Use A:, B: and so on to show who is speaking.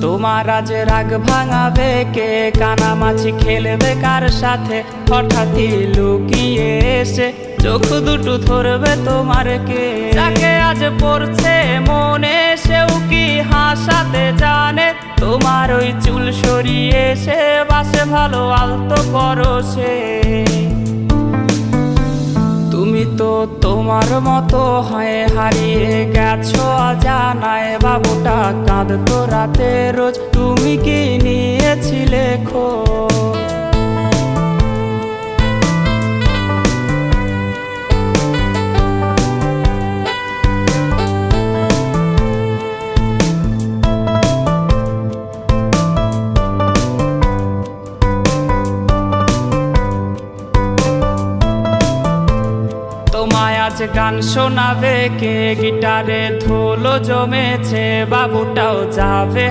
A: তোমার আজ রাগ ভাঙাবে কে, কানামাছি খেলবে কার সাথে, হঠাৎই লুকিয়ে এসে চোখ দুটো ধরবে তোমার কে। যাকে আজ পড়ছে মনে সেও কি হাসাতে জানে, তোমার ওই চুল সরিয়ে সে বাসে ভালো আলতো পরশে। তুমি তো তোমার মতো হয়ে হারিয়ে গেছো অজানায়, বাবুটা কাঁদতো রাতে রোজ, তুমি কি নিয়েছিলে খোঁজ? তোমায় আজ গান শোনাবে কে, গিটারে ধুলো জমেছে, বাবুটাও যাবে।